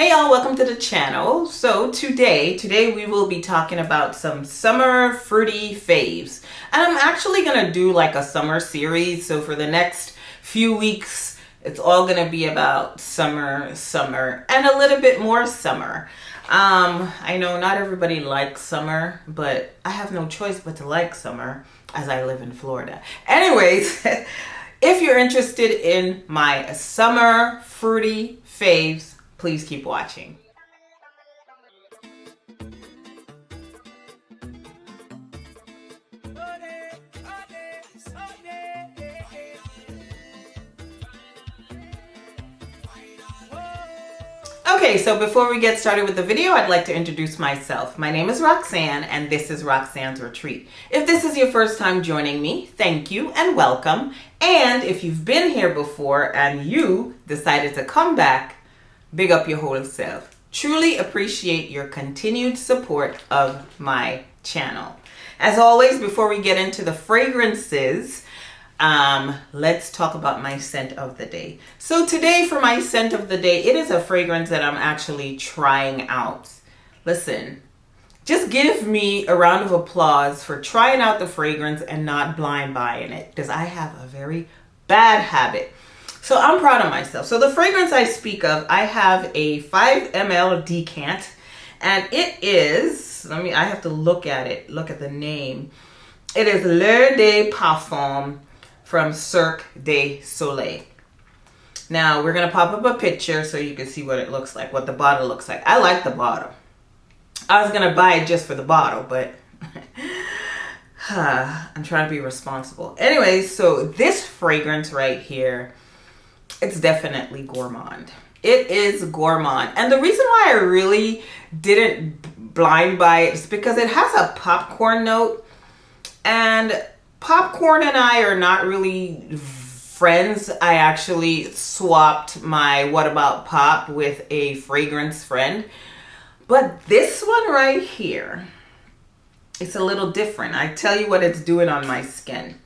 Hey y'all, welcome to the channel. So today we will be talking about some summer fruity faves. And I'm actually gonna do like a summer series. So for the next few weeks, it's all gonna be about summer, and a little bit more summer. I know not everybody likes summer, but I have no choice but to like summer as I live in Florida. Anyways, if you're interested in my summer fruity faves, please keep watching. Okay, so before we get started with the video, I'd like to introduce myself. My name is Roxanne, and this is Roxanne's Retreat. If this is your first time joining me, thank you and welcome. And if you've been here before and you decided to come back, big up your whole self. Truly appreciate your continued support of my channel. As always, before we get into the fragrances, let's talk about my scent of the day. So today for my scent of the day, it is a fragrance that I'm actually trying out. Listen, just give me a round of applause for trying out the fragrance and not blind buying it, because I have a very bad habit. So I'm proud of myself. So the fragrance I speak of, I have a 5 ml decant, and it is, I have to look at it, look at the name. It is Le de Parfum from Cirque du Soleil. Now we're gonna pop up a picture so you can see what it looks like, what the bottle looks like. I like the bottle. I was gonna buy it just for the bottle, but I'm trying to be responsible. Anyway, so this fragrance right here, it's definitely gourmand. It is gourmand. And the reason why I really didn't blind buy it is because it has a popcorn note. And popcorn and I are not really friends. I actually swapped my What About Pop with a fragrance friend. But this one right here, it's a little different. I tell you what it's doing on my skin.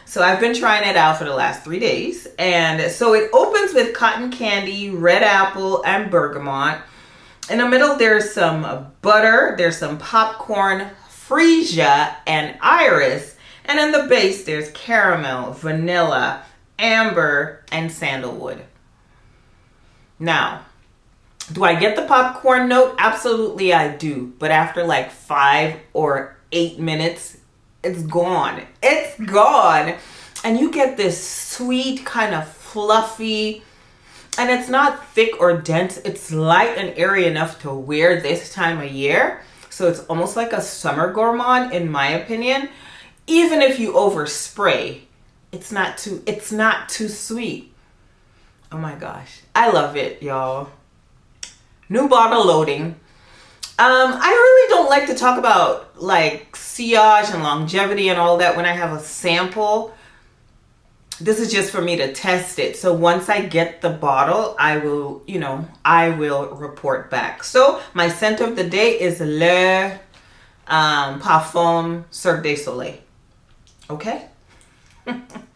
So I've been trying it out for the last 3 days. And so it opens with cotton candy, red apple, and bergamot. In the middle, there's some butter, there's some popcorn, freesia, and iris. And in the base, there's caramel, vanilla, amber, and sandalwood. Now, do I get the popcorn note? Absolutely I do. But after like 5 or 8 minutes, it's gone. It's gone. And you get this sweet, kind of fluffy, and it's not thick or dense. It's light and airy enough to wear this time of year. So it's almost like a summer gourmand, in my opinion. Even if you overspray, it's not too sweet. Oh my gosh. I love it, y'all. New bottle loading. I really don't like to talk about like sillage and longevity and all that when I have a sample. This is just for me to test it. So once I get the bottle, I will report back. So my scent of the day is Le Parfum Cirque du Soleil. Okay?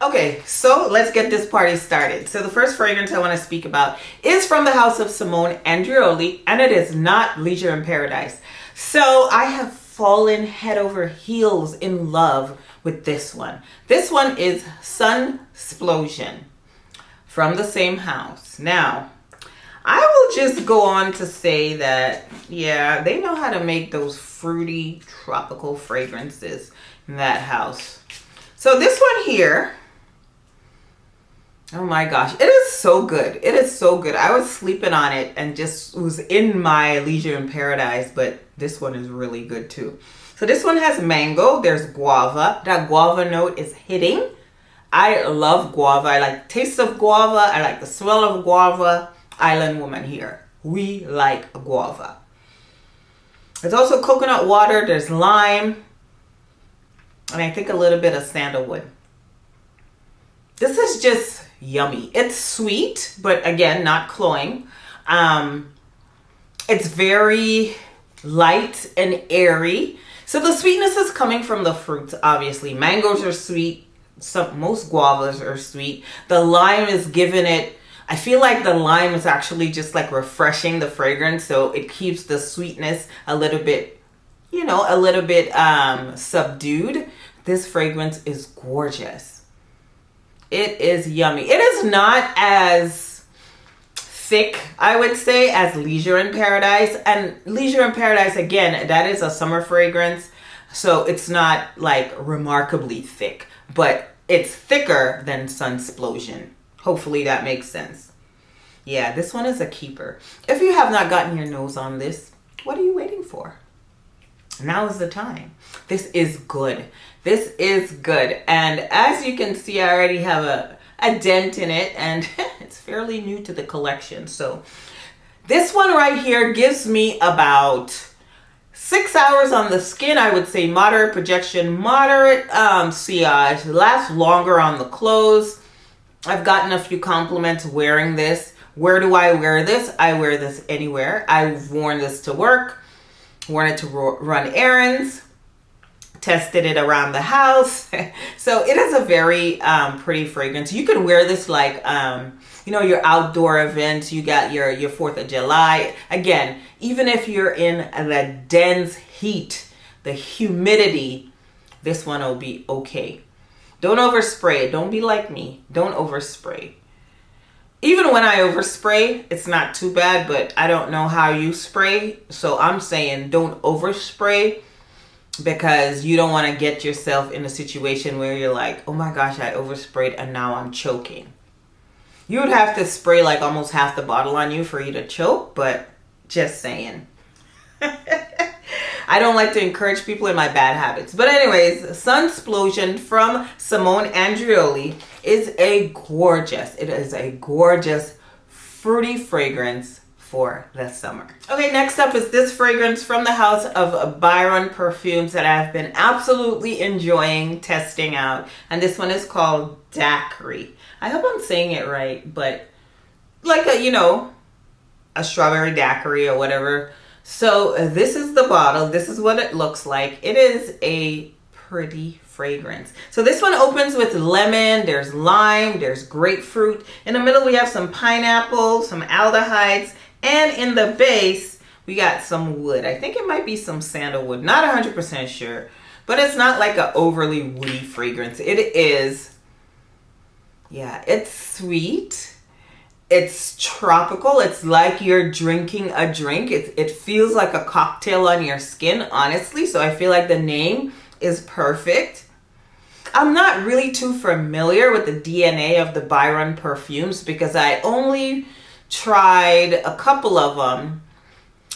Okay, so let's get this party started. So the first fragrance I want to speak about is from the house of Simone Andreoli, and it is not Leisure in Paradise. So I have fallen head over heels in love with this one. This one is SUNSPOLOSION from the same house. Now, I will just go on to say that, yeah, they know how to make those fruity tropical fragrances in that house. So this one here, oh my gosh, it is so good. It is so good. I was sleeping on it and just was in my Leisure in Paradise, but this one is really good too. So this one has mango. There's guava. That guava note is hitting. I love guava. I like the taste of guava. I like the smell of guava. Island woman here. We like guava. There's also coconut water. There's lime. And I think a little bit of sandalwood. This is just yummy. It's sweet, but again, not cloying. It's very light and airy. So the sweetness is coming from the fruits, obviously. Mangoes are sweet. Most guavas are sweet. The lime is giving it I feel like the lime is actually just like refreshing the fragrance, so it keeps the sweetness a little bit, you know, a little bit subdued. This fragrance is gorgeous. It is yummy. It is not as thick, I would say, as Leisure in Paradise. And Leisure in Paradise, again, that is a summer fragrance, so it's not like remarkably thick, but it's thicker than SUNSPOLOSION. Hopefully that makes sense. Yeah, this one is a keeper. If you have not gotten your nose on this, what are you waiting for? Now is the time. This is good. This is good. And as you can see, I already have a dent in it, and it's fairly new to the collection. So this one right here gives me about 6 hours on the skin. I would say moderate projection, moderate sillage, lasts longer on the clothes. I've gotten a few compliments wearing this. Where do I wear this? I wear this anywhere. I've worn this to work, worn it to run errands, tested it around the house. So it is a very pretty fragrance. You can wear this like, you know, your outdoor events. You got your 4th of July. Again, even if you're in the dense heat, the humidity, this one will be okay. Don't overspray. Don't be like me. Don't overspray. Even when I overspray, it's not too bad, but I don't know how you spray. So I'm saying don't overspray, because you don't want to get yourself in a situation where you're like, oh my gosh, I oversprayed and now I'm choking. You would have to spray like almost half the bottle on you for you to choke, but just saying. I don't like to encourage people in my bad habits. But anyways, SUNSPOLOSION from Simone Andreoli is a gorgeous, it is a gorgeous fruity fragrance for the summer. Okay, next up is this fragrance from the house of Byron Perfumes that I've been absolutely enjoying testing out. And this one is called Daquiri. I hope I'm saying it right, but like a, you know, a strawberry daiquiri or whatever. So this is the bottle. This is what it looks like. It is a pretty fragrance. So this one opens with lemon, there's lime, there's grapefruit. In the middle we have some pineapple, some aldehydes, and in the base we got some wood. I think it might be some sandalwood. Not 100% sure, but it's not like an overly woody fragrance. It is, yeah, it's sweet. It's tropical. It's like you're drinking a drink. It feels like a cocktail on your skin, honestly. So I feel like the name is perfect. I'm not really too familiar with the DNA of the Byron Perfumes because I only tried a couple of them.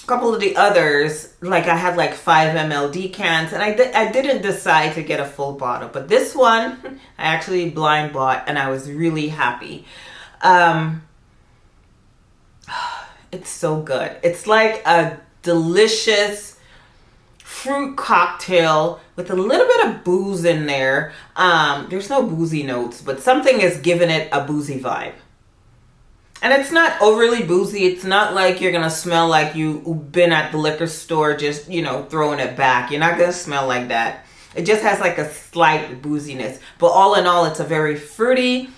A couple of the others, like I had like 5 ml decants, and I didn't decide to get a full bottle. But this one, I actually blind bought, and I was really happy. It's so good. It's like a delicious fruit cocktail with a little bit of booze in there. There's no boozy notes, but something is giving it a boozy vibe. And it's not overly boozy. It's not like you're going to smell like you've been at the liquor store just, you know, throwing it back. You're not going to smell like that. It just has like a slight booziness. But all in all, it's a very fruity,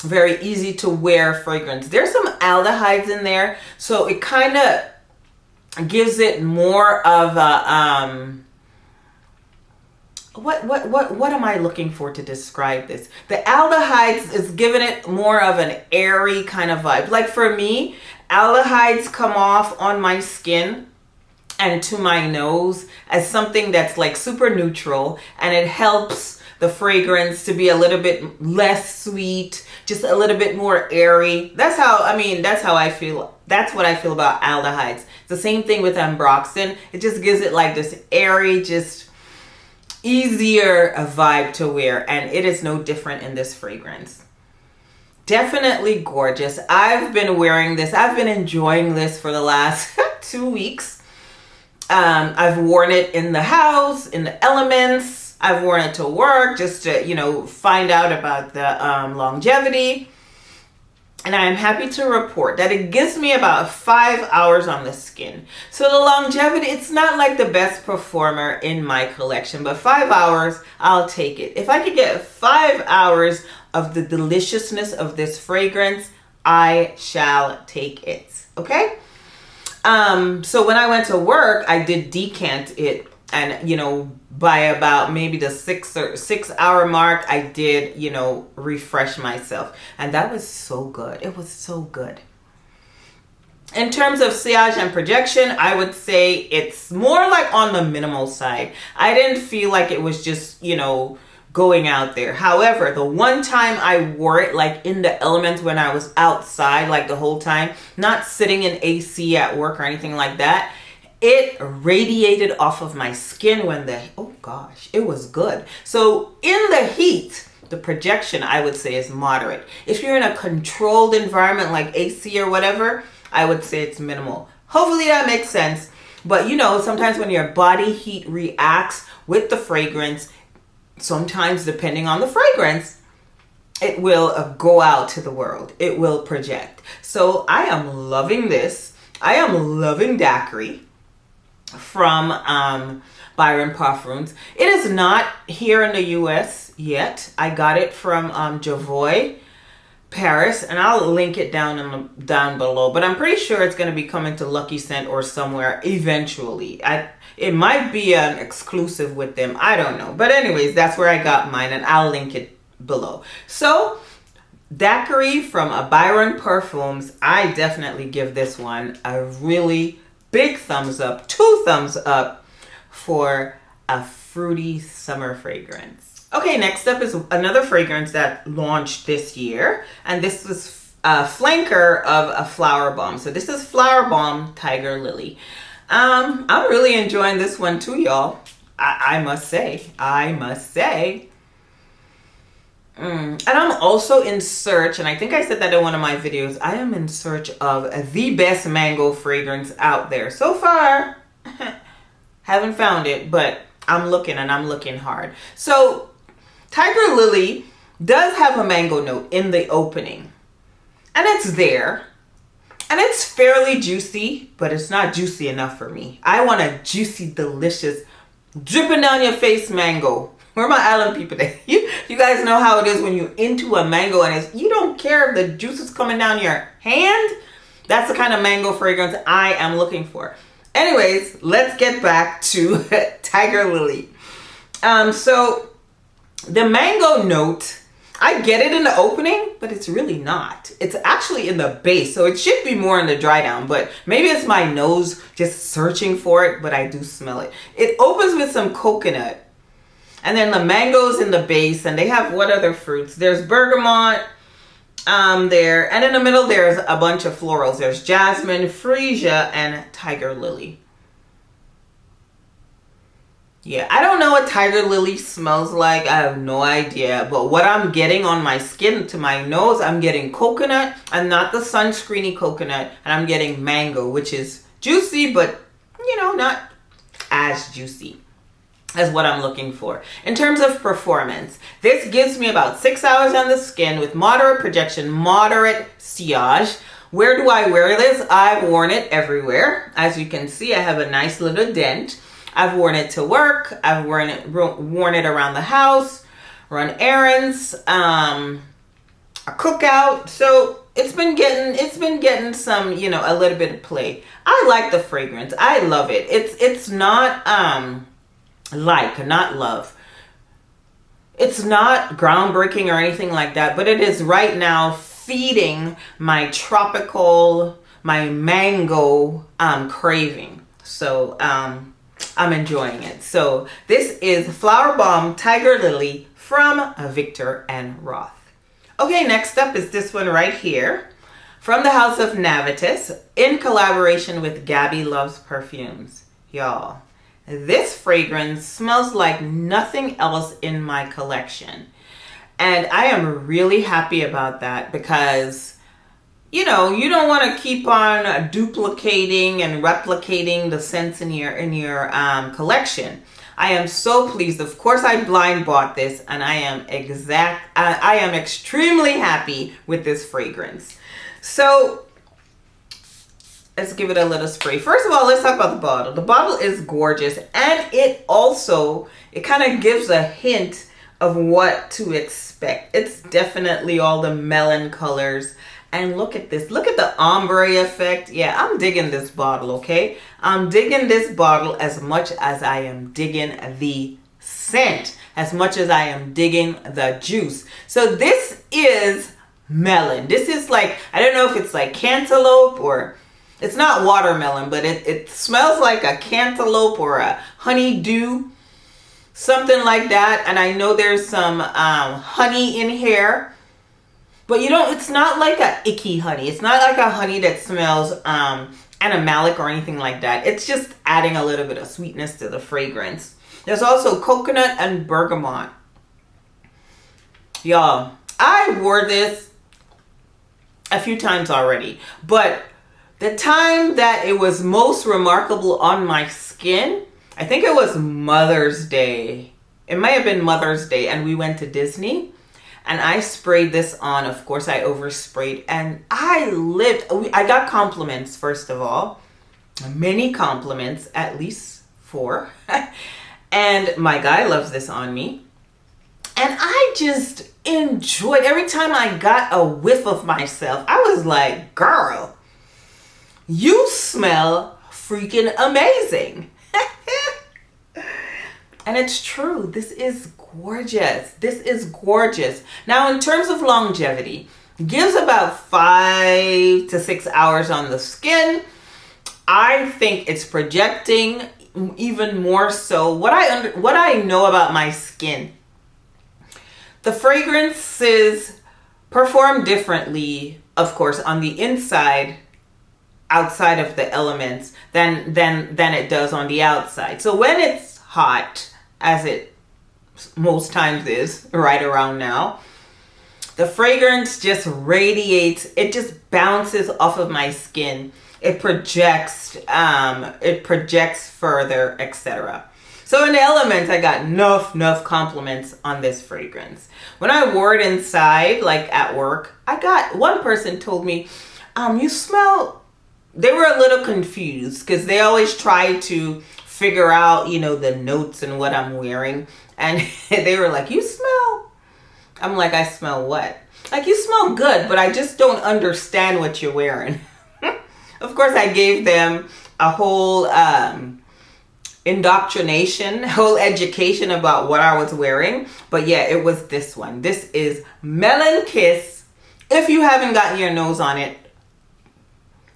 very easy to wear fragrance. There's some aldehydes in there, so it kind of gives it more of a what am I looking for to describe this? The aldehydes is giving it more of an airy kind of vibe. Like for me, aldehydes come off on my skin and to my nose as something that's like super neutral, and it helps the fragrance to be a little bit less sweet, just a little bit more airy. That's how I feel. That's what I feel about aldehydes. It's the same thing with ambroxan. It just gives it like this airy, just easier a vibe to wear, and it is no different in this fragrance. Definitely gorgeous. I've been wearing this. I've been enjoying this for the last 2 weeks. I've worn it in the house, in the elements. I've worn it to work just to, you know, find out about the longevity. And I'm happy to report that it gives me about 5 hours on the skin. So the longevity, it's not like the best performer in my collection, but 5 hours, I'll take it. If I could get 5 hours of the deliciousness of this fragrance, I shall take it. Okay. So when I went to work, I did decant it, and you know, by about maybe the 6 hour mark, I did, you know, refresh myself, and that was so good. It was so good. In terms of sillage and projection, I would say it's more like on the minimal side. I didn't feel like it was just, you know, going out there. However, the one time I wore it like in the elements when I was outside, like the whole time, not sitting in AC at work or anything like that, it radiated off of my skin when oh gosh, it was good. So in the heat, the projection, I would say, is moderate. If you're in a controlled environment like AC or whatever, I would say it's minimal. Hopefully that makes sense. But you know, sometimes when your body heat reacts with the fragrance, sometimes depending on the fragrance, it will go out to the world. It will project. So I am loving this. I am loving Daquiri from Byron Parfums. It is not here in the US yet. I got it from Javoy, Paris, and I'll link it down below. But I'm pretty sure it's going to be coming to Lucky Scent or somewhere eventually. It might be an exclusive with them. I don't know. But anyways, that's where I got mine, and I'll link it below. So Daquiri from Byron Parfums, I definitely give this one a really big thumbs up, 2 thumbs up for a fruity summer fragrance. Okay, next up is another fragrance that launched this year, and this was a flanker of a Flowerbomb. So this is Flowerbomb Tiger Lily. I'm really enjoying this one too, y'all. I must say. And I'm also in search, and I think I said that in one of my videos, I am in search of the best mango fragrance out there. So far, haven't found it, but I'm looking, and I'm looking hard. So Tiger Lily does have a mango note in the opening, and it's there, and it's fairly juicy, but it's not juicy enough for me. I want a juicy, delicious, dripping down your face mango. Where are my island people there? You guys know how it is when you're into a mango and you don't care if the juice is coming down your hand. That's the kind of mango fragrance I am looking for. Anyways, let's get back to Tiger Lily. So the mango note, I get it in the opening, but it's really not. It's actually in the base, so it should be more in the dry down, but maybe it's my nose just searching for it, but I do smell it. It opens with some coconut, and then the mangoes in the base, and they have what other fruits? There's bergamot there, and in the middle there's a bunch of florals. There's jasmine, freesia, and tiger lily. Yeah, I don't know what tiger lily smells like. I have no idea. But what I'm getting on my skin to my nose, I'm getting coconut. I'm not the sunscreeny coconut. And I'm getting mango, which is juicy, but, you know, not as juicy as what I'm looking for. In terms of performance, this gives me about 6 hours on the skin with moderate projection, moderate sillage. Where do I wear this? I've worn it everywhere. As you can see, I have a nice little dent. I've worn it to work. I've worn it around the house, run errands, a cookout. So it's been getting some, you know, a little bit of play. I like the fragrance. I love it. It's not not love. It's not groundbreaking or anything like that, but it is right now feeding my tropical, my mango craving. So I'm enjoying it. So this is Flowerbomb Tiger Lily from Victor and Roth. Okay, next up is this one right here from the House of Navitas in collaboration with Gabby Loves Perfumes. Y'all, this fragrance smells like nothing else in my collection. And I am really happy about that because, you know, you don't want to keep on duplicating and replicating the scents in your collection. I am so pleased. Of course, I blind bought this, and I am extremely happy with this fragrance. So let's give it a little spray. First of all, let's talk about the bottle. The bottle is gorgeous, and it kind of gives a hint of what to expect. It's definitely all the melon colors. And look at this. Look at the ombre effect. Yeah, I'm digging this bottle, okay? I'm digging this bottle as much as I am digging the scent, as much as I am digging the juice. So this is melon. This is like, I don't know if it's like cantaloupe or, it's not watermelon, but it smells like a cantaloupe or a honeydew, something like that. And I know there's some honey in here. But you don't, it's not like a icky honey. It's not like a honey that smells animalic or anything like that. It's just adding a little bit of sweetness to the fragrance. There's also coconut and bergamot. Y'all, I wore this a few times already. But the time that it was most remarkable on my skin, I think it was Mother's Day. It might have been Mother's Day, and we went to Disney. And I sprayed this on. Of course, I oversprayed. And I got compliments, first of all. Many compliments, at least 4. And my guy loves this on me. And I just enjoyed, every time I got a whiff of myself, I was like, girl, you smell freaking amazing. And it's true. This is gorgeous. This is gorgeous. Now, in terms of longevity, gives about 5 to 6 hours on the skin. I think it's projecting even more so. What I know about my skin, the fragrances perform differently, of course, on the inside, outside of the elements, than it does on the outside. So when it's hot, as it most times is right around now, the fragrance just radiates. It just bounces off of my skin. It projects further, etc. So in the elements, I got enough compliments on this fragrance. When I wore it inside, like at work, one person told me, you smell, they were a little confused because they always try to figure out, the notes and what I'm wearing. And they were like, you smell. I'm like, I smell what? Like, you smell good, but I just don't understand what you're wearing. Of course, I gave them a whole indoctrination, whole education about what I was wearing. But yeah, it was this one. This is Melon Kiss. If you haven't gotten your nose on it,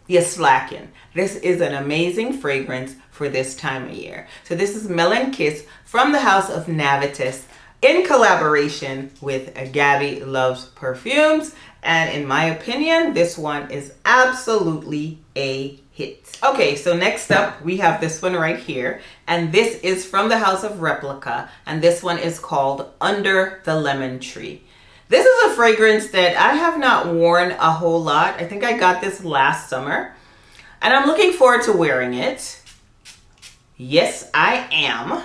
you're slacking. This is an amazing fragrance for this time of year. So this is Melon Kiss from the House of Navitas in collaboration with Gabby Loves Perfumes. And in my opinion, this one is absolutely a hit. Okay, so next up, we have this one right here. And this is from the House of Replica. And this one is called Under the Lemon Tree. This is a fragrance that I have not worn a whole lot. I think I got this last summer. And I'm looking forward to wearing it. Yes, I am.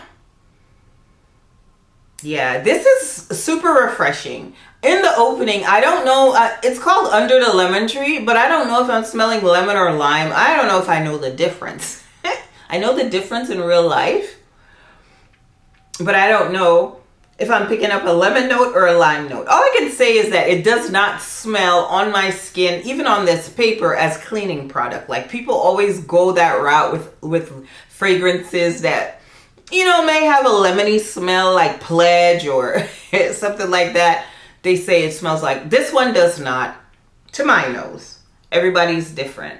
Yeah, this is super refreshing. In the opening, I don't know, it's called Under the Lemon Tree, but I don't know if I'm smelling lemon or lime. I don't know if I know the difference. I know the difference in real life, but I don't know if I'm picking up a lemon note or a lime note. All I can say is that it does not smell on my skin, even on this paper, as cleaning product. Like, people always go that route with fragrances that, may have a lemony smell, like Pledge or something like that. They say it smells like. This one does not, to my nose. Everybody's different.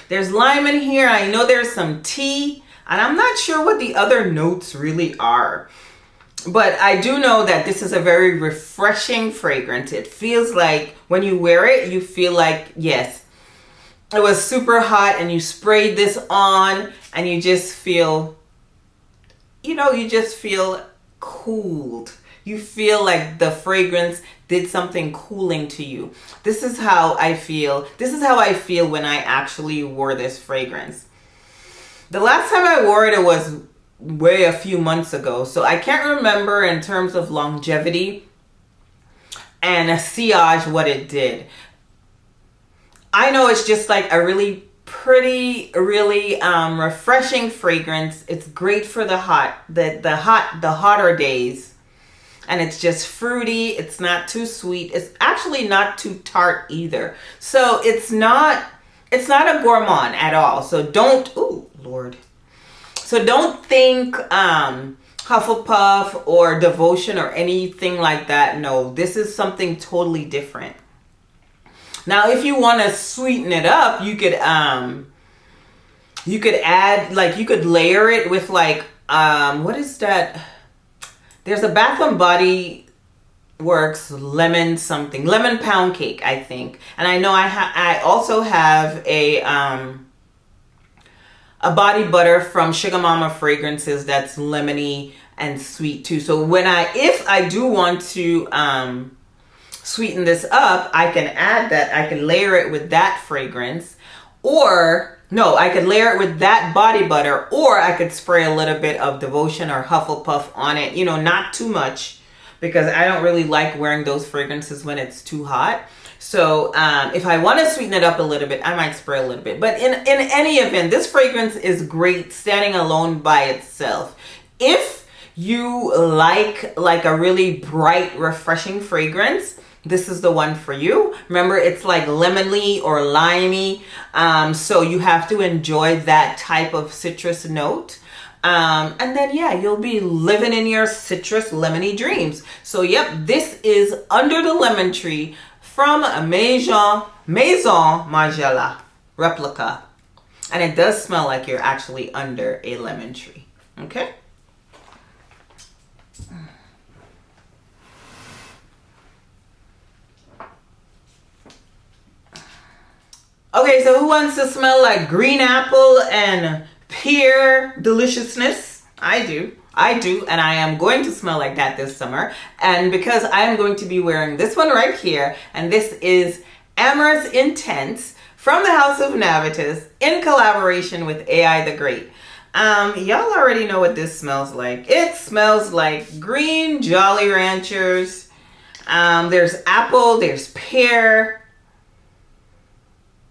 There's lime in here. I know there's some tea, and I'm not sure what the other notes really are. But I do know that this is a very refreshing fragrance. It feels like when you wear it, you feel like, yes, it was super hot and you sprayed this on and you just feel, you just feel cooled. You feel like the fragrance did something cooling to you. This is how I feel. This is how I feel when I actually wore this fragrance. The last time I wore it was a few months ago. So I can't remember in terms of longevity and a sillage what it did. I know it's just like a really pretty, really refreshing fragrance. It's great for the hotter days. and it's just fruity. It's not too sweet. It's actually not too tart either. So it's not a gourmand at all. So don't, oh Lord. So don't think Hufflepuff or Devotion or anything like that. No, this is something totally different. Now, if you want to sweeten it up, you could add, like, you could layer it with, like, what is that? There's a Bath and Body Works lemon pound cake, I think. And I know I also have a body butter from Sugar Mama Fragrances that's lemony and sweet too. So if I do want to sweeten this up, I can add that. I can layer it with that fragrance, or no, I could layer it with that body butter, or I could spray a little bit of Devotion or Hufflepuff on it, you know, not too much, because I don't really like wearing those fragrances when it's too hot. So if I want to sweeten it up a little bit, I might spray a little bit. But in any event, this fragrance is great standing alone by itself. If you like a really bright, refreshing fragrance, this is the one for you. Remember, it's like lemony or limey. So you have to enjoy that type of citrus note. And then, yeah, you'll be living in your citrus lemony dreams. So, yep, this is Under the Lemon Tree from Maison Margiela replica. And it does smell like you're actually under a lemon tree. Okay? Okay, so who wants to smell like green apple and pear deliciousness? I do, and I am going to smell like that this summer. And because I am going to be wearing this one right here, and this is Amorous Intense from the House of Navitas in collaboration with AI the Great. Y'all already know what this smells like. It smells like green Jolly Ranchers. There's apple, there's pear.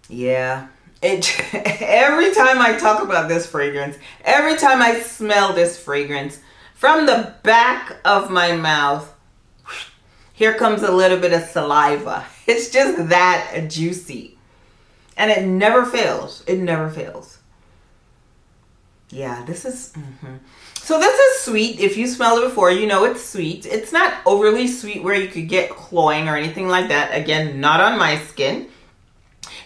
Yeah. Every time I talk about this fragrance, every time I smell this fragrance, from the back of my mouth, here comes a little bit of saliva. It's just that juicy. And it never fails. It never fails. Yeah, this is... So this is sweet. If you smelled it before, you know it's sweet. It's not overly sweet where you could get cloying or anything like that. Again, not on my skin.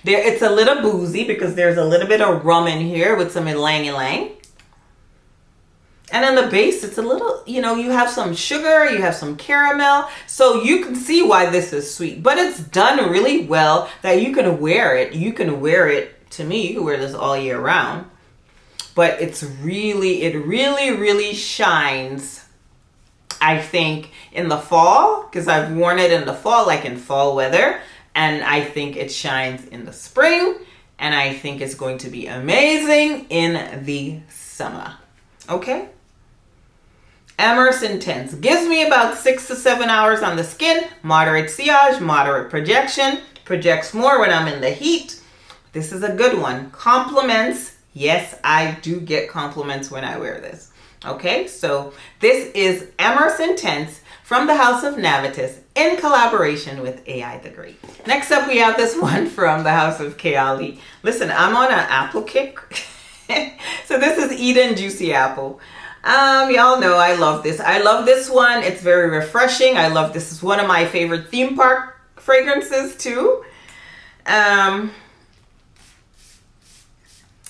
It's a little boozy because there's a little bit of rum in here with some ylang-ylang. And on the base, it's a little, you know, you have some sugar, you have some caramel. So you can see why this is sweet. But it's done really well that you can wear it. You can wear it, to me, you can wear this all year round. But it really shines, I think, in the fall. Because I've worn it in the fall, like in fall weather. And I think it shines in the spring. And I think it's going to be amazing in the summer. Okay? Amorous Intense. Gives me about 6 to 7 hours on the skin. Moderate sillage, moderate projection. Projects more when I'm in the heat. This is a good one. Compliments. Yes, I do get compliments when I wear this. Okay? So this is Amorous Intense from the House of Navitas in collaboration with AI the Great. Next up, we have this one from the House of Kayali. Listen, I'm on an apple kick. So this is Eden Juicy Apple. Y'all know I love this. I love this one. It's very refreshing. I love this. Is one of my favorite theme park fragrances too.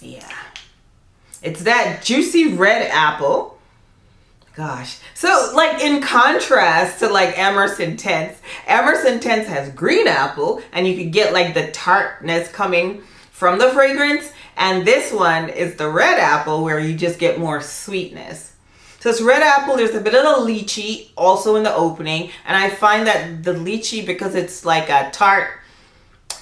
Yeah. It's that juicy red apple. Gosh. So like in contrast to like Amorous Intense has green apple and you can get like the tartness coming from the fragrance. And this one is the red apple where you just get more sweetness. So it's red apple. There's a bit of the lychee also in the opening. And I find that the lychee, because it's like a tart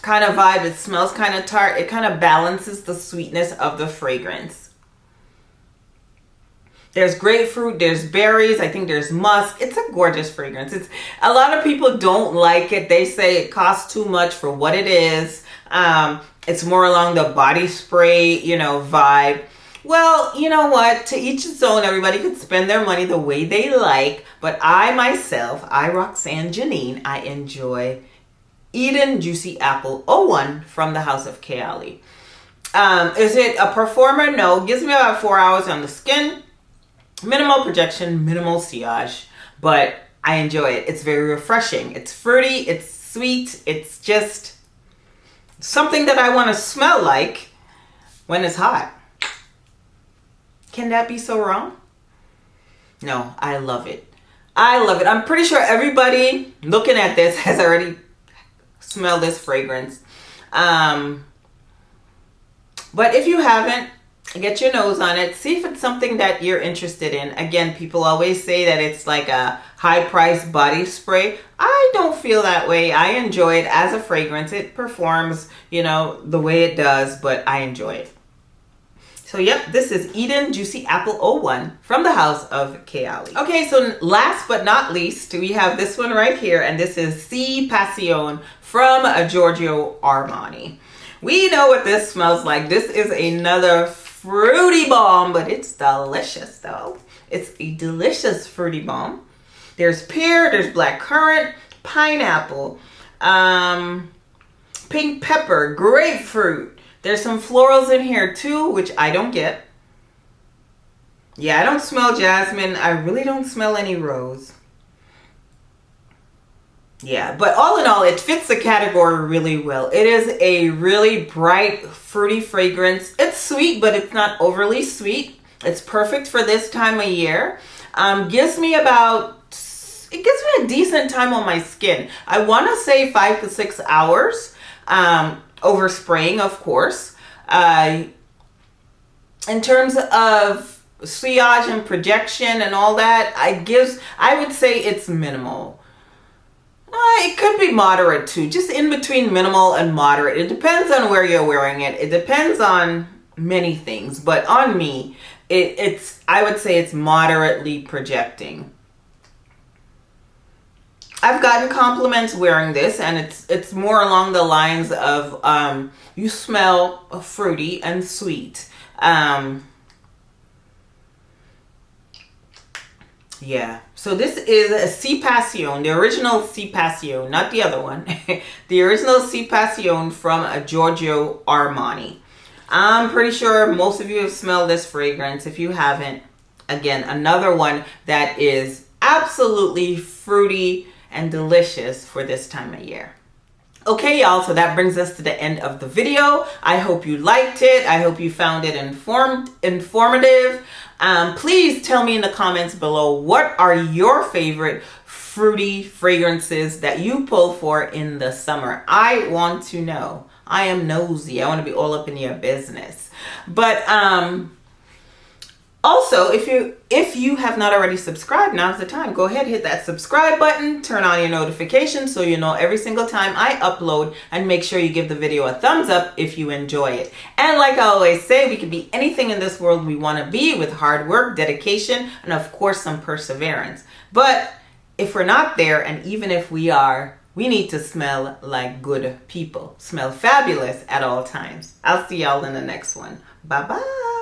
kind of vibe, it smells kind of tart. It kind of balances the sweetness of the fragrance. There's grapefruit, there's berries, I think there's musk. It's a gorgeous fragrance. A lot of people don't like it. They say it costs too much for what it is. It's more along the body spray, you know, vibe, Well, you know what? To each his own. Everybody could spend their money the way they like. But I myself, Roxanne Janine, I enjoy Eden Juicy Apple 01 from the House of Kayali. Is it a performer? No. Gives me about 4 hours on the skin. Minimal projection, minimal sillage. But I enjoy it. It's very refreshing. It's fruity. It's sweet. It's just something that I want to smell like when it's hot. Can that be so wrong? No, I love it. I love it. I'm pretty sure everybody looking at this has already smelled this fragrance. But if you haven't, get your nose on it. See if it's something that you're interested in. Again, people always say that it's like a high-priced body spray. I don't feel that way. I enjoy it as a fragrance. It performs, you know, the way it does, but I enjoy it. So yep, this is Eden Juicy Apple 01 from the House of Kayali. Okay, so last but not least, we have this one right here, and this is C Passione from Giorgio Armani. We know what this smells like. This is another fruity bomb, but it's delicious though. It's a delicious fruity bomb. There's pear, there's blackcurrant, pineapple, pink pepper, grapefruit. There's some florals in here too, which I don't get. Yeah, I don't smell jasmine. I really don't smell any rose. Yeah, but all in all, it fits the category really well. It is a really bright, fruity fragrance. It's sweet, but it's not overly sweet. It's perfect for this time of year. It gives me a decent time on my skin. I want to say 5 to 6 hours. Over spraying, of course. In terms of sillage and projection and all that, I would say it's minimal. It could be moderate too, just in between minimal and moderate. It depends on where you're wearing it. It depends on many things, but on me, I would say it's moderately projecting. I've gotten compliments wearing this, and it's more along the lines of you smell fruity and sweet. Yeah. So this is a C Passione, the original C Passione, not the other one. The original C Passione from Giorgio Armani. I'm pretty sure most of you have smelled this fragrance. If you haven't, again, another one that is absolutely fruity and delicious for this time of year. Okay, y'all, so that brings us to the end of the video. I hope you liked it. I hope you found it informative. Please tell me in the comments below, what are your favorite fruity fragrances that you pull for in the summer? I want to know. I am nosy. I want to be all up in your business. But also, if you have not already subscribed, now's the time. Go ahead, hit that subscribe button, turn on your notifications so you know every single time I upload, and make sure you give the video a thumbs up if you enjoy it. And like I always say, we can be anything in this world we want to be with hard work, dedication, and of course some perseverance. But if we're not there, and even if we are, we need to smell like good people. Smell fabulous at all times. I'll see y'all in the next one. Bye-bye.